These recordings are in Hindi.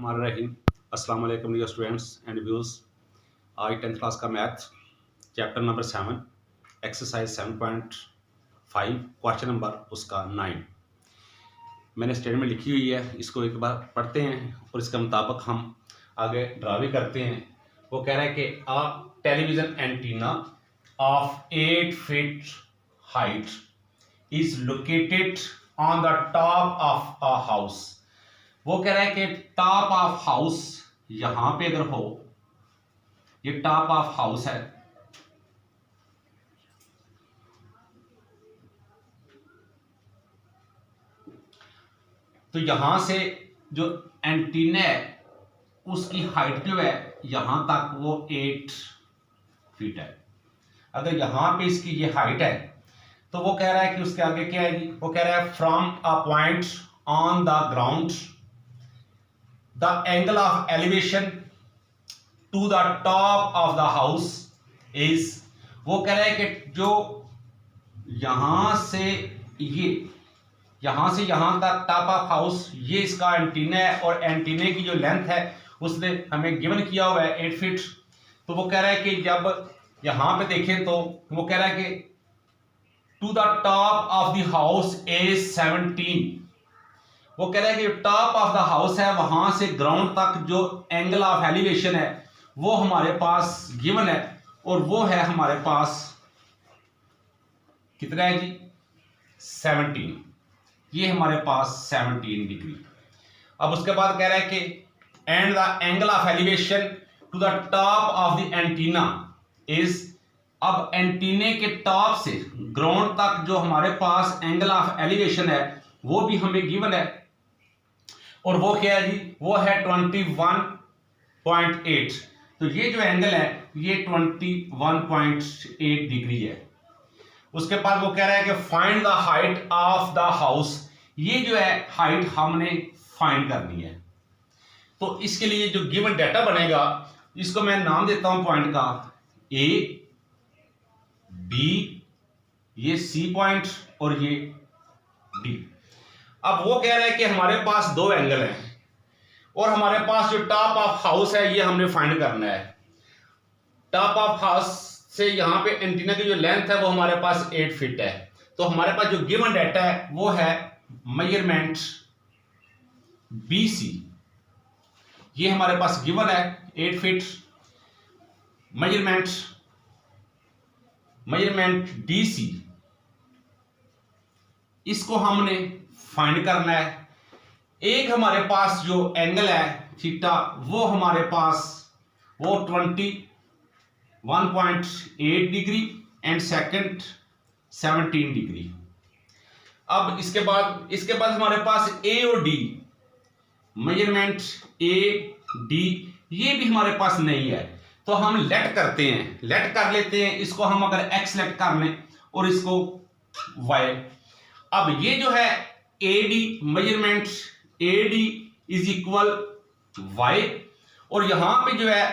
रहीम। अस्सलाम वालेकुम डियर स्टूडेंट्स एंड व्यूज़। आज 10th क्लास का math chapter number 7 exercise 7.5 question number उसका 9 मैंने स्टेटमेंट लिखी हुई है, इसको एक बार पढ़ते हैं और इसके मुताबिक हम आगे ड्रा भी करते हैं। वो कह रहा है कि अ television antenna of 8 feet height is located on the top of a house. वो कह रहा है कि टॉप ऑफ हाउस यहां पे अगर हो, ये टॉप ऑफ हाउस है, तो यहां से जो एंटीना है उसकी हाइट जो है यहां तक वो 8 फीट है। अगर यहां पे इसकी ये हाइट है तो वो कह रहा है कि उसके आगे क्या है, वो कह रहा है from a point on the ground the angle of elevation to the top of the house is, वो कह रहा है कि जो यहां से यहां तक टॉप ऑफ हाउस ये इसका एंटीना है और एंटीने की जो लेंथ है उसने हमें गिवन किया हुआ है 8 फीट। तो वो कह रहा है कि जब यहां पे देखें तो वो कह रहा है कि to the top of the house is 17। वो कह रहा है कि टॉप ऑफ द हाउस है वहां से ग्राउंड तक जो एंगल ऑफ एलिवेशन है वो हमारे पास गिवन है और वो है हमारे पास कितना है जी 17। ये हमारे पास 17 डिग्री। अब उसके बाद कह रहा है कि and the angle of elevation to the top of the antenna is, अब एंटीने के टॉप से ग्राउंड तक जो हमारे पास एंगल ऑफ एलिवेशन है वो भी हमें गिवन है और वो क्या है जी, वो है 21.8। तो ये जो एंगल है ये 21.8 डिग्री है। उसके बाद वो कह रहा है कि find the height of the house, ये जो है हाइट हमने फाइंड करनी है। तो इसके लिए जो गिवन डाटा बनेगा इसको मैं नाम देता हूं पॉइंट का ए बी, ये सी पॉइंट और ये डी। अब वो कह रहा है कि हमारे पास दो एंगल हैं और हमारे पास जो टॉप ऑफ हाउस है ये हमने फाइंड करना है। टॉप ऑफ हाउस से यहां पे एंटीना की जो लेंथ है वो हमारे पास 8 फीट है। तो हमारे पास जो गिवन डाटा है वो है मेजरमेंट BC, ये हमारे पास गिवन है 8 फीट। मेजरमेंट DC, इसको हमने फाइंड करना है। एक हमारे पास जो एंगल है थीटा वो हमारे पास वो 21.8 डिग्री एंड सेकंड 17 डिग्री। अब इसके बाद हमारे पास ए और डी, मेजरमेंट AD ये भी हमारे पास नहीं है। तो हम लेट कर लेते हैं इसको। हम अगर x लेट कर लें और इसको y, अब ये जो है AD, measurement AD is equal y और यहां पे जो है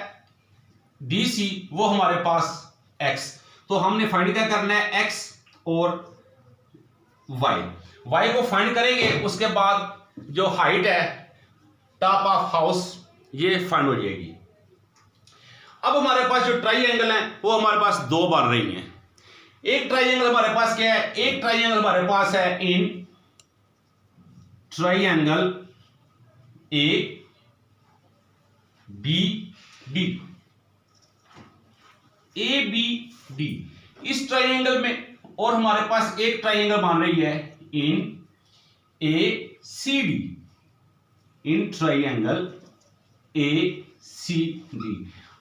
DC वो हमारे पास x। तो हमने फाइंड क्या करना है x और y को फाइंड करेंगे। उसके बाद जो हाइट है टॉप ऑफ हाउस ये फाइंड हो जाएगी। अब हमारे पास जो ट्राइंगल है वो हमारे पास दो बन रही हैं। एक ट्राइंगल हमारे पास क्या है, एक ट्राइंगल हमारे पास है इन ट्राइंगल ABD, इस ट्राइंगल में, और हमारे पास एक ट्राइंगल बन रही है इन ACD, इन ट्राइंगल ACD।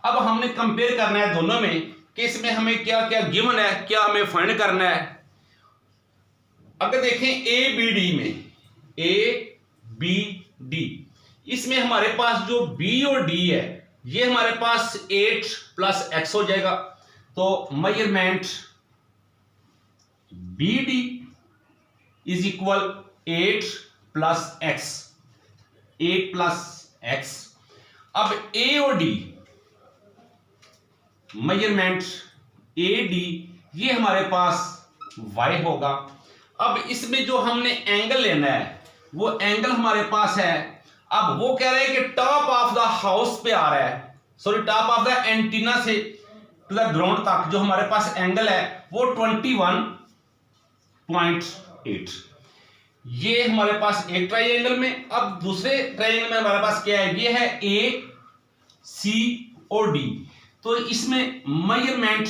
अब हमने कंपेयर करना है दोनों में कि इसमें हमें क्या क्या गिवन है, क्या हमें फाइंड करना है। अगर देखें ABD में, ABD इसमें हमारे पास जो B और D है ये हमारे पास 8 + x हो जाएगा। तो measurement BD is equal 8 + x, 8 + x। अब A और D, मेजरमेंट AD ये हमारे पास y होगा। अब इसमें जो हमने एंगल लेना है वो एंगल हमारे पास है। अब वो कह रहे हैं कि टॉप हाउस पे आ रहा है, sorry top of the antenna से टू द ग्राउंड तक जो हमारे पास एंगल है वो 21.8। ये हमारे पास एक ट्राइंगल में। अब दूसरे ट्राइंगल में हमारे पास क्या है, ये है ए सी और डी। तो इसमें मेजरमेंट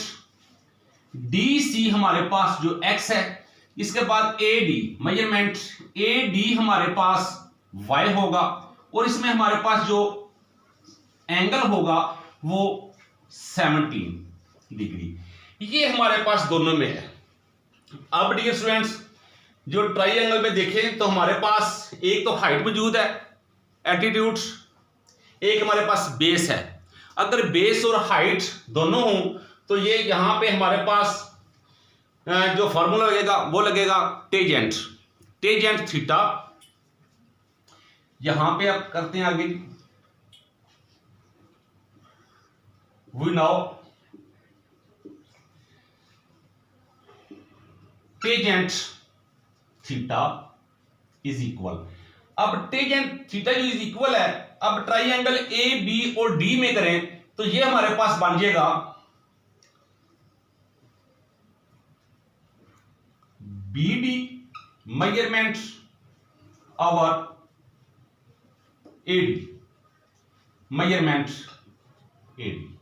डी सी हमारे पास जो एक्स है, इसके बाद ए डी मेजरमेंट ए डी हमारे पास वाई होगा, और इसमें हमारे पास जो एंगल होगा वो 17 डिग्री। ये हमारे पास दोनों में है। अब डियर स्टूडेंट्स, जो ट्राइंगल में देखें तो हमारे पास एक तो हाइट मौजूद है, एल्टीट्यूड, एक हमारे पास बेस है। अगर बेस और हाइट दोनों हो तो ये यहां पे हमारे पास जो फॉर्मूला लगेगा वो लगेगा टेजेंट थीटा। यहां पे आप करते हैं आगे, we now tangent theta is equal. अब टेजेंट थीटा जो इज इक्वल है, अब ट्राइंगल ए बी और डी में करें तो ये हमारे पास बन जाएगा B D measurement over A D measurement A D.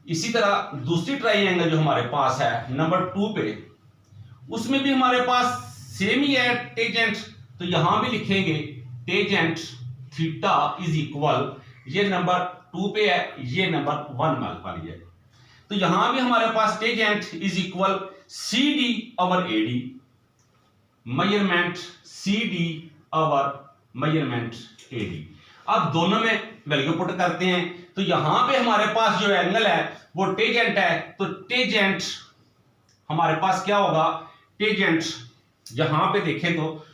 इसी तरह दूसरी ट्राइंगल जो हमारे पास है नंबर 2 पे, उसमें भी हमारे पास सेम ही है टेजेंट। तो यहां भी लिखेंगे टेजेंट थीटा इज इक्वल, ये नंबर 2 पे है, ये नंबर 1 में पा लिया। तो यहां भी हमारे पास tangent is equal C D over A D measurement C D over measurement A D. अब दोनों में वैल्यू पुट करते हैं तो यहां पे हमारे पास जो एंगल है वो टेजेंट है, तो टेजेंट हमारे पास क्या होगा, टेजेंट यहां पे देखें तो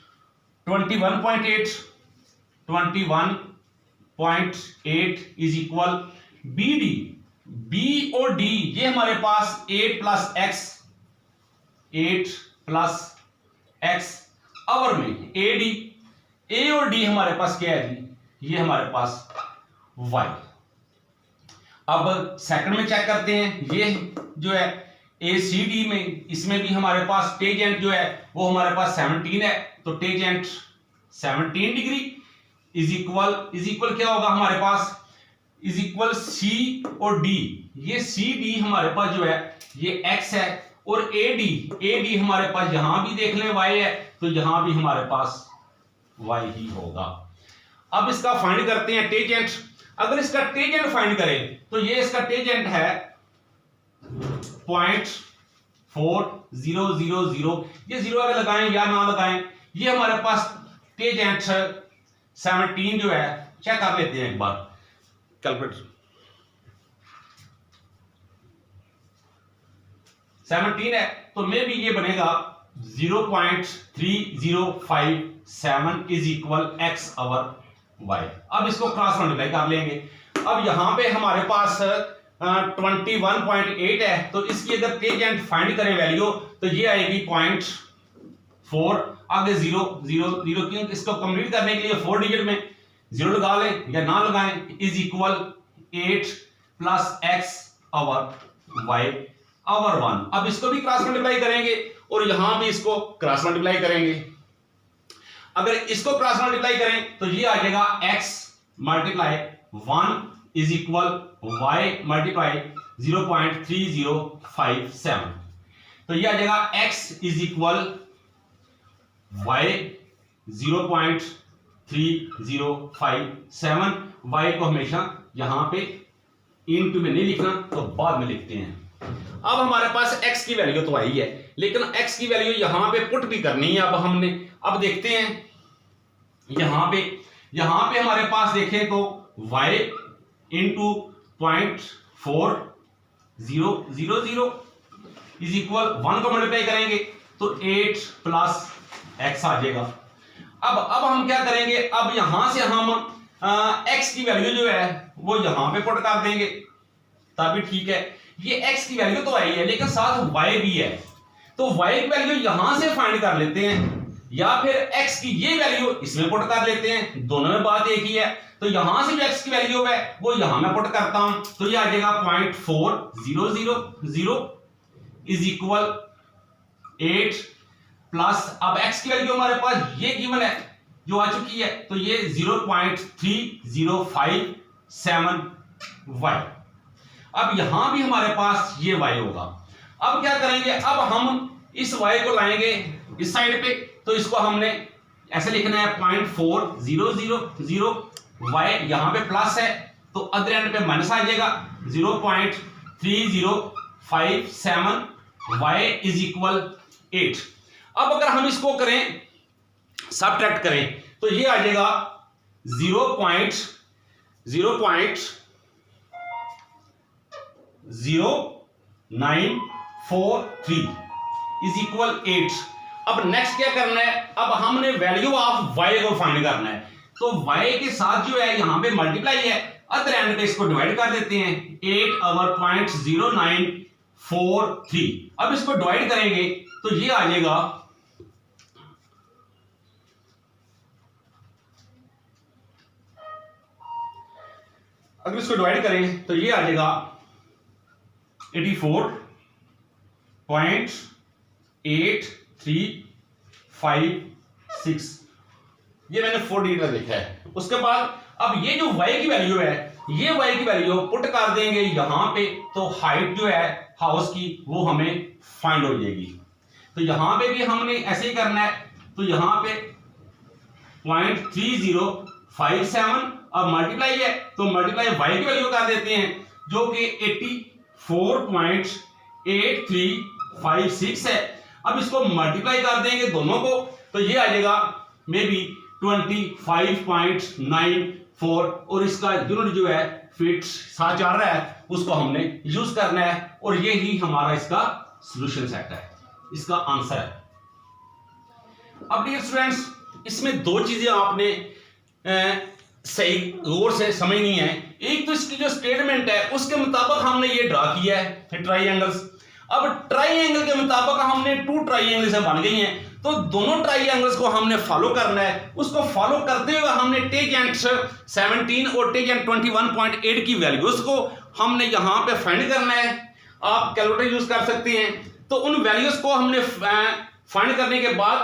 21.8 is equal B D. B और डी ये हमारे पास 8 प्लस एक्स आवर में ए डी, ए और डी हमारे पास क्या है जी, ये हमारे पास वाई। अब सेकंड में चेक करते हैं, ये जो है ए सी डी में, इसमें भी हमारे पास टेजेंट जो है वो हमारे पास 17 है, तो टेजेंट 17 डिग्री इज इक्वल क्या होगा हमारे पास, इज इक्वल सी और डी। ये सी डी हमारे पास जो है ये एक्स है, और ए डी हमारे पास यहां भी देख लें वाई है, तो यहां भी हमारे पास वाई ही होगा। अब इसका फाइंड करते हैं टेजेंट। अगर इसका टेजेंट फाइंड करें तो ये इसका टेजेंट है 0.4000। ये जीरो अगर लगाएं या ना लगाएं, ये हमारे पास टेजेंट 17 जो है, चेक कर लेते हैं एक बार कैलकुलेटर। 17 है तो मे भी ये बनेगा 0.3057 is equal X over Y. अब इसको क्रॉस मल्टीप्लाई कर लेंगे। अब यहां पे हमारे पास 21.8 है, तो इसकी अगर टेजेंट फाइंड करें वैल्यू तो ये आएगी 0.4, आगे 0 क्योंकि इसको कंप्लीट करने के लिए 4 डिजिट में 0 लगा लें या ना लगाएं, is equal 8 plus x over why our 1। अब इसको भी क्रॉस मल्टीप्लाई करेंगे और यहां भी इसको क्रॉस मल्टीप्लाई करेंगे। अगर इसको क्रॉस मल्टीप्लाई करें तो ये आ जाएगा x multiply 1 is equal y multiply 0.3057। तो ये आ जाएगा x is equal y 0.3057। y को हमेशा यहां पे इनटू में नहीं लिखना, तो बाद में लिखते हैं। अब हमारे पास x की वैल्यू तो आई है, लेकिन x की वैल्यू यहां पे पुट भी करनी है। अब हमने अब देखते हैं यहां पे हमारे पास देखें तो y इंटू 0.4000 इज इक्वल 1 को मल्टीप्लाई करेंगे तो 8 प्लस x आ जाएगा। अब हम क्या करेंगे, अब यहां से हम x की वैल्यू जो है वो यहां पे पुट कर देंगे, तभी ठीक है। ये x की वैल्यू तो आई है, लेकिन साथ y भी है, तो y की वैल्यू यहां से फाइंड कर लेते हैं, या फिर x की ये वैल्यू इसमें पुट कर लेते हैं। दोनों में बात एक ही है, तो तो यहां से जो x की वैल्यू है वो यहां मैं पुट करता हूं, तो ये आ जाएगा 0.4000 इज इक्वल 8 प्लस, अब x की वैल्यू हमारे पास ये गिवन है जो आ चुकी है, तो ये 0.3057y। अब यहां भी हमारे पास ये y होगा। अब क्या करेंगे, अब हम इस y को लाएंगे इस साइड पे, तो इसको हमने ऐसे लिखना है 0.4000, y यहां पे प्लस है तो अदर एंड पे माइनस आ जाएगा, 0.3057 y इज इक्वल 8। अब अगर हम इसको करें सबट्रैक्ट करें तो ये आ जाएगा 0.0943 इज इक्वल 8। अब नेक्स्ट क्या करना है, अब हमने वैल्यू ऑफ y को फाइंड करना है, तो y के साथ जो है यहां पे मल्टीप्लाई है, अदर एंड पे इसको डिवाइड कर देते हैं, 8/.0943। अब इसको डिवाइड करेंगे तो ये आ जाएगा अगर इसको डिवाइड करें तो ये आ जाएगा 84.8356। ये मैंने 4 डिजिट लिखा है। उसके बाद अब ये जो y की वैल्यू है, ये y की वैल्यू पुट कर देंगे यहां पे, तो हाइट जो है हाउस की वो हमें फाइंड हो जाएगी। तो यहां पे भी हमने ऐसे ही करना है, तो यहां पे 0.3057, अब मल्टीप्लाई है तो मल्टीप्लाई y की वैल्यू कर देते हैं जो कि 84.8356 है। अब इसको मल्टीप्लाई कर देंगे दोनों को, तो ये आ जाएगा मे बी 25.94, और इसका यूनिट जो है फीट साथ चल रहा है उसको हमने यूज करना है, और ये ही हमारा इसका सॉल्यूशन सेट है, इसका आंसर है। अब डियर स्टूडेंट्स, इसमें दो चीजें आपने सही गौर से समझनी है। एक तो इसकी जो स्टेटमेंट है उसके मुताबिक हमने ये ड्रा किया है ट्राइंगल्स। अब ट्राइंगल के मुताबिक हमने 2 ट्राइंगल्स बन गई हैं, तो दोनों ट्राइंगल्स को हमने फॉलो करना है। उसको फॉलो करते हुए हमने टेंजेंट 17 और टेंजेंट 21.8 की वैल्यूज को हमने यहां पे फाइंड करना है। आप कैलकुलेटर यूज कर सकते हैं। तो उन वैल्यूज को हमने फाइंड करने के बाद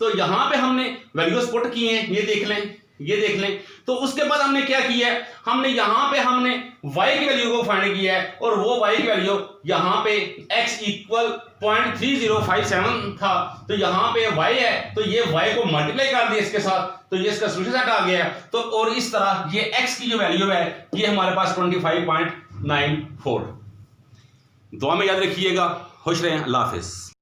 तो यहां पे हमने वैल्यूज पुट किए हैं, ये देख लें, ये देख लें। तो उसके बाद हमने क्या किया है, हमने यहां पे हमने y की वैल्यू को फाइंड किया है, और वो y की वैल्यू यहां पे x इक्वल 0.3057 था, तो यहां पे y है, तो ये y को मल्टीप्लाई कर दिया इसके साथ, तो ये इसका सॉल्यूशन सेट आ गया। तो और इस तरह ये x की जो वैल्यू है ये हमारे पास 25.94। दुआ में याद रखिएगा। खुश रहें। अल्लाह हाफिज।